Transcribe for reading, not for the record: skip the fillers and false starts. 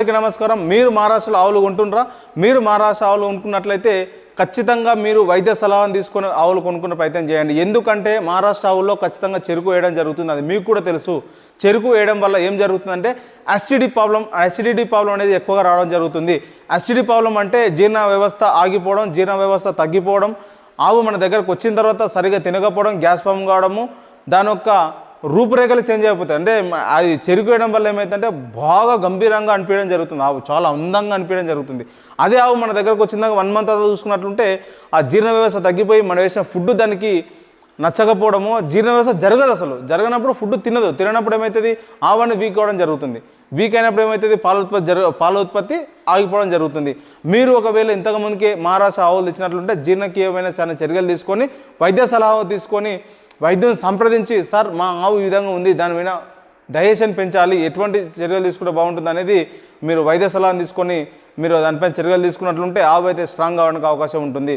అందరికీ నమస్కారం. మీరు మహారాష్ట్రలో ఆవులు కొంటుండ్రా? మీరు మహారాష్ట్ర ఆవులు కొనుక్కున్నట్లయితే ఖచ్చితంగా మీరు వైద్య సలహాను తీసుకొని ఆవులు కొనుక్కునే ప్రయత్నం చేయండి. ఎందుకంటే మహారాష్ట్ర ఆవుల్లో ఖచ్చితంగా చెరుకు వేయడం జరుగుతుంది. అది మీకు కూడా తెలుసు. చెరుకు వేయడం వల్ల ఏం జరుగుతుందంటే అసిడిటీ ప్రాబ్లం అనేది ఎక్కువగా రావడం జరుగుతుంది. అసిడిటీ ప్రాబ్లం అంటే జీర్ణ వ్యవస్థ ఆగిపోవడం, జీర్ణ వ్యవస్థ తగ్గిపోవడం, ఆవు మన దగ్గరకు వచ్చిన తర్వాత సరిగా తినకపోవడం, గ్యాస్ ఫామ్ కావడము, దాని యొక్క రూపురేఖలు చేంజ్ అయిపోతాయి. అంటే అది చెరుకు వేయడం వల్ల ఏమైతుందంటే బాగా గంభీరంగా అనిపించడం జరుగుతుంది. ఆవు చాలా అందంగా అనిపించడం జరుగుతుంది. అదే ఆవు మన దగ్గరకు వచ్చిందాక 1 month అలా చూసుకున్నట్లుంటే ఆ జీర్ణ వ్యవస్థ తగ్గిపోయి మనం వేసిన ఫుడ్ దానికి నచ్చకపోవడము, జీర్ణ వ్యవస్థ జరగదు. అసలు జరగనప్పుడు ఫుడ్ తిననప్పుడు ఏమవుతుంది, ఆవుని వీక్ అవ్వడం జరుగుతుంది. వీక్ అయినప్పుడు ఏమవుతుంది, పాల ఉత్పత్తి ఆగిపోవడం జరుగుతుంది. మీరు ఒకవేళ ఇంతకు ముందుకే మహారాష్ట్ర ఆవులు ఇచ్చినట్లుంటే జీర్ణకీయమైన చాలా చర్యలు తీసుకొని వైద్య సలహా తీసుకొని వైద్యుని సంప్రదించి, సార్ మా ఆవు ఈ విధంగా ఉంది, దాని మీద డైజెషన్ పెంచాలి, ఎటువంటి చర్యలు తీసుకుంటే బాగుంటుంది అనేది మీరు వైద్య సలహాను తీసుకొని మీరు దానిపైన చర్యలు తీసుకున్నట్లుంటే ఆవు అయితే స్ట్రాంగ్ అవ్వడానికి అవకాశం ఉంటుంది.